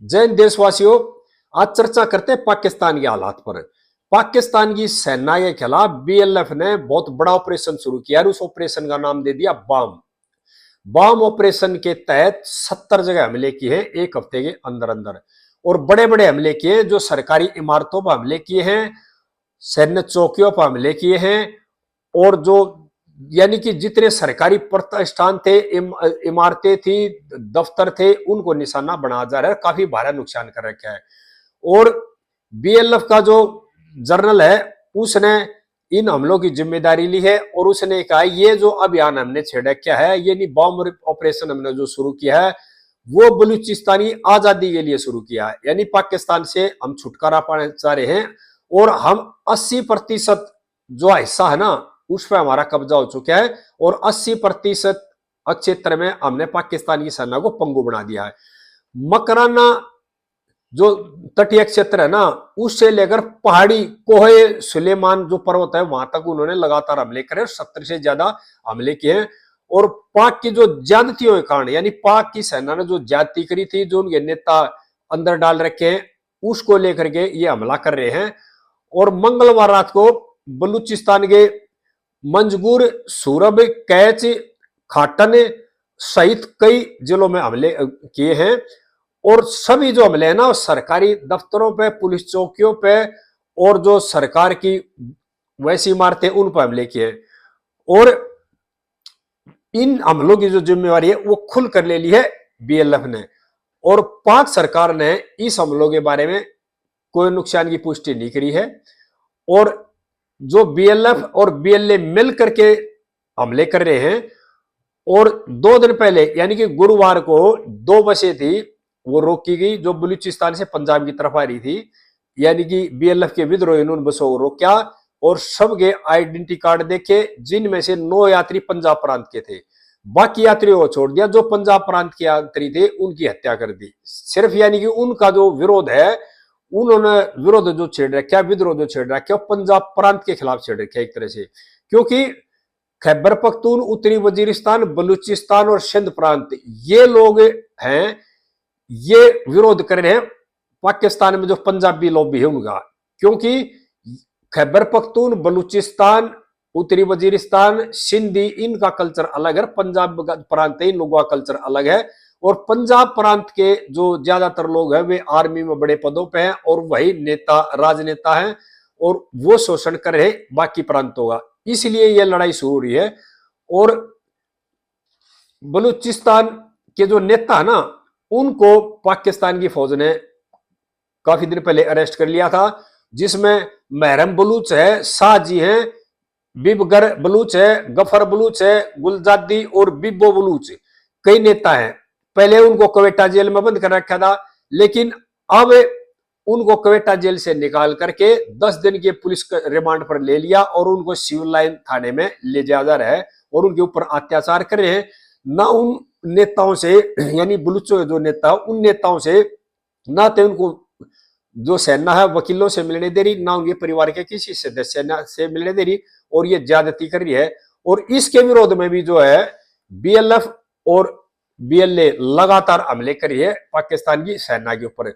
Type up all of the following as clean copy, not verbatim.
जैन देशवासियों, आज चर्चा करते हैं पाकिस्तान के हालात पर। पाकिस्तान की सेना के खिलाफ बीएलएफ ने बहुत बड़ा ऑपरेशन शुरू किया और उस ऑपरेशन का नाम दे दिया बम। बम ऑपरेशन के तहत 70 जगह हमले किए हैं एक हफ्ते के अंदर अंदर, और बड़े बड़े हमले किए, जो सरकारी इमारतों पर हमले किए हैं, सैन्य चौकियों पर हमले किए हैं, और जो यानी कि जितने सरकारी प्रतिष्ठान थे, इमारतें थी, दफ्तर थे, उनको निशाना बना जा रहा है। काफी भारी नुकसान कर रखा है। और बीएलएफ का जो जनरल है, उसने इन हमलों की जिम्मेदारी ली है और उसने कहा ये जो अभियान हमने छेड़ा क्या है, ये नहीं बॉम्ब ऑपरेशन हमने जो शुरू किया है वो बलूचिस्तानी आजादी के लिए शुरू किया है, यानी पाकिस्तान से हम छुटकारा पाना चाह रहे हैं और हम 80% जो हिस्सा है ना उस पर हमारा कब्जा हो चुका है और 80% क्षेत्र में हमने पाकिस्तान की सेना को पंगु बना दिया है। मकराना जो तटीय क्षेत्र है ना, उससे लेकर पहाड़ी कोहे सुलेमान जो पर्वत है वहां तक उन्होंने लगातार हमले करे, 70 से ज्यादा हमले किए हैं। और पाक की जो ज्यादतियों के कारण, यानी पाक की सेना ने जो ज्यादती करी थी, जो उनके नेता अंदर डाल रखे हैं, उसको लेकर के ये हमला कर रहे हैं। और मंगलवार रात को बलूचिस्तान के मंजगुर, सूरब, कैच, खाटन सहित कई जिलों में हमले किए हैं। और सभी जो हमले हैं ना, सरकारी दफ्तरों पे, पुलिस चौकियों पे और जो सरकार की वैसी इमारतें उन पर हमले किए। और इन हमलों की जो जिम्मेवारी है वो खुल कर ले ली है बीएलएफ ने। और पाक सरकार ने इस हमलों के बारे में कोई नुकसान की पुष्टि नहीं करी है। और जो बीएलएफ और बीएलए मिल करके हमले कर रहे हैं। और 2 दिन पहले यानी कि गुरुवार को 2 बसें थी वो रोकी गई जो बलूचिस्तान से पंजाब की तरफ आ रही थी, यानी कि बीएलएफ के विद्रोही ने उन बसों को रोका और सबके आइडेंटिटी कार्ड देखे, जिनमें से 9 यात्री पंजाब प्रांत के थे। बाकी यात्रियों को छोड़ दिया, जो पंजाब प्रांत के यात्री थे उनकी हत्या कर दी। सिर्फ यानी कि उनका जो विरोध है, उन्होंने विरोध जो छेड़ रखा, विद्रोह जो छेड़ रखा, पंजाब प्रांत के खिलाफ छेड़ रखा एक तरह से। क्योंकि खैबर पख्तून, उत्तरी वजीरिस्तान, बलूचिस्तान और सिंध प्रांत, ये लोग हैं, ये विरोध कर रहे हैं पाकिस्तान में जो पंजाबी लॉबी है उनका। क्योंकि खैबर पख्तून, बलूचिस्तान, उत्तरी वजीरिस्तान, सिंधी, इनका कल्चर अलग है, पंजाब प्रांत है, इन लोगों का कल्चर अलग है। और पंजाब प्रांत के जो ज्यादातर लोग हैं वे आर्मी में बड़े पदों पे हैं और वही नेता, राजनेता हैं, और वो शोषण कर रहे बाकी प्रांतों का। इसलिए यह लड़ाई शुरू हो रही है। और बलूचिस्तान के जो नेता है ना, उनको पाकिस्तान की फौज ने काफी दिन पहले अरेस्ट कर लिया था, जिसमें महरम बलूच है, शाहजी है, बिबगर बलूच है, गफर बलूच है, गुलजादी और बिब्बो बलूच, कई नेता हैं। पहले उनको क्वेटा जेल में बंद कर रखा था, लेकिन अब उनको क्वेटा जेल से निकाल करके 10 दिन के पुलिस रिमांड पर ले लिया और उनको सिविल लाइन थाने में ले जाया जा रहा है और उनके ऊपर अत्याचार कर रहे हैं। ना उन नेताओं से, यानी बलूचों के जो नेता, उन नेताओं से ना तो उनको जो सेना है वकीलों से मिलने दे रही, ना उनके परिवार के किसी सदस्य से मिलने दे रही, और ये ज्यादती कर रही है। और इसके विरोध में भी जो है बीएलएफ और बीएलए लगातार हमले कर रही है पाकिस्तान की सेना के ऊपर,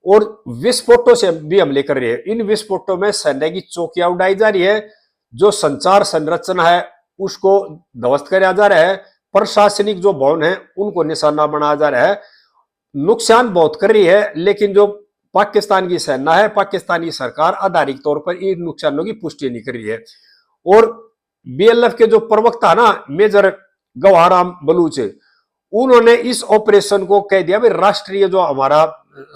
और विस्फोटों से भी हमले कर रही है। इन विस्फोटों में सेना की चौकियां उड़ाई जा रही है, जो संचार संरचना है उसको ध्वस्त किया जा रहा है, प्रशासनिक जो भवन है उनको निशाना बनाया जा रहा है। नुकसान बहुत कर रही है, लेकिन जो पाकिस्तान की सेना है, पाकिस्तानी सरकार आधारिक तौर पर इन नुकसानों की पुष्टि नहीं कर रही है। और बीएलएफ के जो प्रवक्ता ना, मेजर गवाराम बलूच, उन्होंने इस ऑपरेशन को कह दिया भाई राष्ट्रीय जो हमारा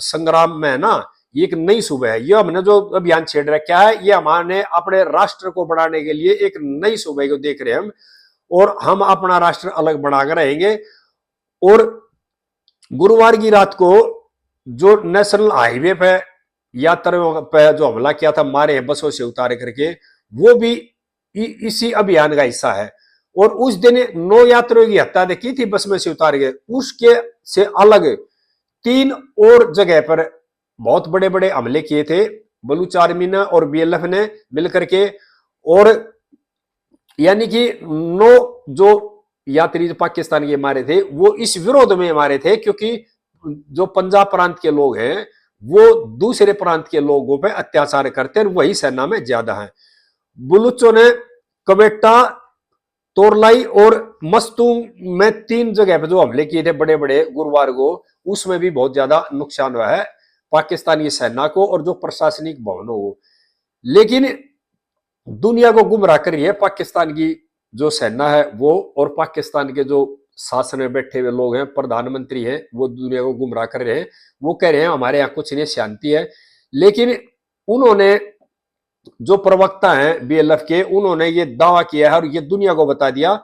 संग्राम में है ना, ये एक नई सुबह है। ये हमने जो अभियान छेड़ रखा है, ये हमारे अपने राष्ट्र को बढ़ाने के लिए एक नई सुबह को देख रहे हैं हम, और हम अपना राष्ट्र अलग बनाकर रहेंगे। और गुरुवार की रात को जो नेशनल हाईवे पे यात्रियों पे जो हमला किया था, मारे बसों से उतारे करके, वो भी इसी अभियान का हिस्सा है। और उस दिन 9 यात्रियों की हत्या देखी थी बस में से उतार गए, उसके से अलग 3 और जगह पर बहुत बड़े बड़े हमले किए थे बलूच आर्मी ने और बीएलएफ ने मिलकर के। और यानी कि 9 जो यात्री पाकिस्तान के मारे थे वो इस विरोध में मारे थे, क्योंकि जो पंजाब प्रांत के लोग हैं वो दूसरे प्रांत के लोगों पे अत्याचार करते हैं, वही सेना में ज्यादा है। बलूचों ने कवेटा, तोरलाई और मस्तूम में 3 जगह पे जो हमले किए थे बड़े बड़े गुरुवार को, उसमें भी बहुत ज्यादा नुकसान हुआ है पाकिस्तानी सेना को और जो प्रशासनिक भवनों को। लेकिन दुनिया को गुमराह कर रही है पाकिस्तान की जो सेना है वो, और पाकिस्तान के जो शासन में बैठे हुए लोग हैं, प्रधानमंत्री हैं, वो दुनिया को गुमराह कर रहे हैं। वो कह रहे हैं हमारे यहाँ कुछ नहीं, शांति है। लेकिन उन्होंने, जो प्रवक्ता हैं बीएलएफ के, उन्होंने ये दावा किया है और ये दुनिया को बता दिया,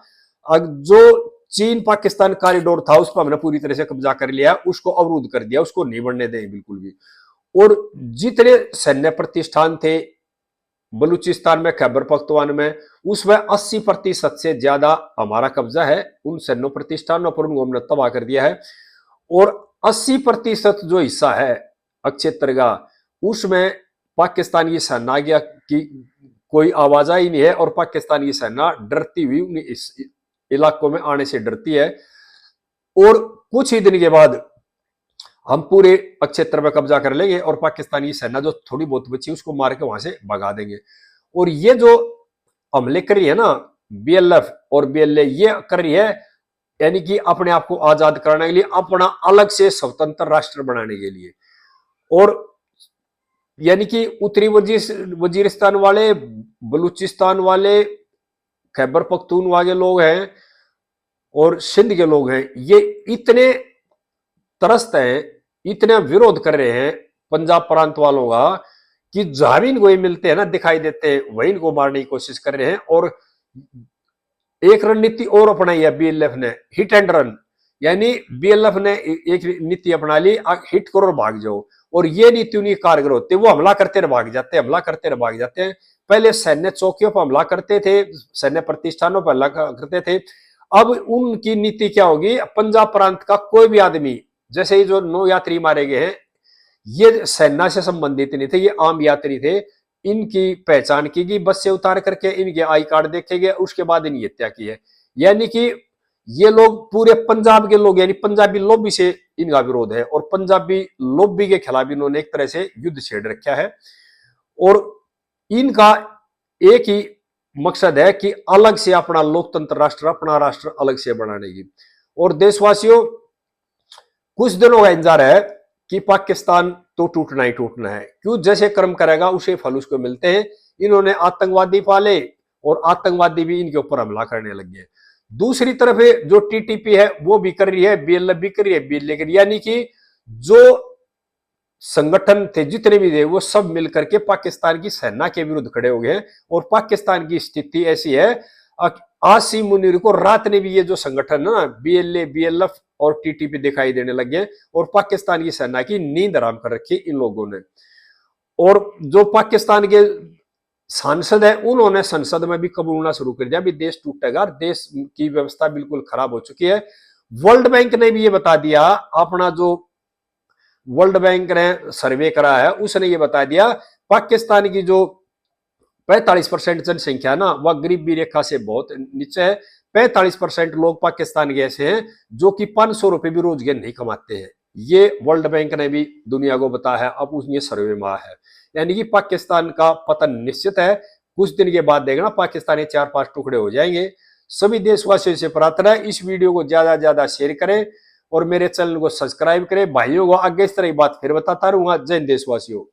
जो चीन पाकिस्तान कॉरिडोर था उस पर हमने पूरी तरह से कब्जा कर लिया, उसको अवरुद्ध कर दिया, उसको नहीं बढ़ने दें बिल्कुल भी। और जितने सैन्य प्रतिष्ठान थे बलूचिस्तान में, खैबर पख्तूनख्वा में, उसमें 80% से ज्यादा हमारा कब्जा है उन सैन्य प्रतिष्ठानों पर, उनको हमने तबाह कर दिया है। और 80% जो हिस्सा है अक्षेत्र का, उसमें पाकिस्तान की सेना की कोई आवाजाही नहीं है, और पाकिस्तान की सेना डरती हुई उन इस इलाकों में आने से डरती है। और कुछ ही दिन के बाद हम पूरे क्षेत्र में कब्जा कर लेंगे और पाकिस्तानी सेना जो थोड़ी बहुत बची उसको मार के वहां से भगा देंगे। और ये जो हमले कर रही है ना बीएलएफ और बीएलए, ये कर रही है यानी कि अपने आप को आजाद कराने के लिए, अपना अलग से स्वतंत्र राष्ट्र बनाने के लिए। और यानी कि उत्तरी वजीरिस्तान वाले, बलूचिस्तान वाले, खैबर पख्तूनख्वा के लोग हैं और सिंध के लोग हैं, ये इतने त्रस्त हैं, इतना विरोध कर रहे हैं पंजाब प्रांत वालों का कि जहां भी इनको ये मिलते हैं ना, दिखाई देते हैं, वही इनको मारने की कोशिश कर रहे हैं। और एक रणनीति और अपनाई है बीएलएफ ने, हिट एंड रन। यानी बीएलएफ ने एक नीति अपना ली, हिट करो और भाग जाओ। और ये नीति उन्हीं कारगर होती है, वो हमला करते रह भाग जाते हैं, हमला करते रह भाग जाते हैं। पहले सैन्य चौकियों पर हमला करते थे, सैन्य प्रतिष्ठानों पर हमला करते थे। अब उनकी नीति क्या होगी, पंजाब प्रांत का कोई भी आदमी, जैसे ही जो 9 यात्री मारे गए हैं, ये सेना से संबंधित नहीं थे, ये आम यात्री थे। इनकी पहचान की गई, बस से उतार करके इनके आई कार्ड देखे गए, उसके बाद इनकी हत्या की है। यानी कि ये लोग पूरे पंजाब के लोग, यानी पंजाबी लॉबी से इनका विरोध है, और पंजाबी लॉबी के खिलाफ इन्होंने एक तरह से युद्ध छेड़ रखा है। और इनका एक ही मकसद है कि अलग से अपना लोकतंत्र राष्ट्र, अपना राष्ट्र अलग से बनाने की। और देशवासियों, कुछ दिनों का इंतजार है कि पाकिस्तान तो टूटना ही टूटना है, क्यों जैसे कर्म करेगा उसे फल उसको मिलते हैं। इन्होंने आतंकवादी पाले और आतंकवादी भी इनके ऊपर हमला करने लगे हैं। दूसरी तरफ जो टीटीपी है वो भी कर रही है, बीएलएफ भी कर रही है, बीएलए कर रही है, यानी कि जो संगठन थे जितने भी थे वो सब मिलकर के पाकिस्तान की सेना के विरुद्ध खड़े हो गए। और पाकिस्तान की स्थिति ऐसी है, आसिम मुनीर को रात ने भी ये जो संगठन है ना बीएलए, बीएलएफ और टीटीपी दिखाई देने लगे, और पाकिस्तान की सेना की नींद हराम कर रखी इन लोगों ने। और जो पाकिस्तान के सांसद है उन्होंने संसद में भी कबूलना शुरू कर दिया, भी देश टूटेगा, देश की व्यवस्था बिल्कुल खराब हो चुकी है। वर्ल्ड बैंक ने भी ये बता दिया, अपना जो वर्ल्ड बैंक ने सर्वे करा है उसने ये बता दिया, पाकिस्तान की जो 45% जनसंख्या है ना, वह गरीबी रेखा से बहुत नीचे है। 45% लोग पाकिस्तान के ऐसे हैं जो कि 500 रुपए भी रोजगार नहीं कमाते हैं। ये वर्ल्ड बैंक ने भी दुनिया को बताया है, अब उसने सर्वे में है। यानी कि पाकिस्तान का पतन निश्चित है। कुछ दिन के बाद देखना पाकिस्तान के 4-5 टुकड़े हो जाएंगे। सभी देशवासियों से प्रार्थना है इस वीडियो को ज्यादा ज्यादा शेयर करें और मेरे चैनल को सब्सक्राइब करें। भाइयों को आगे इस तरह की बात फिर बताता रहूंगा। जय हिंद देशवासियों।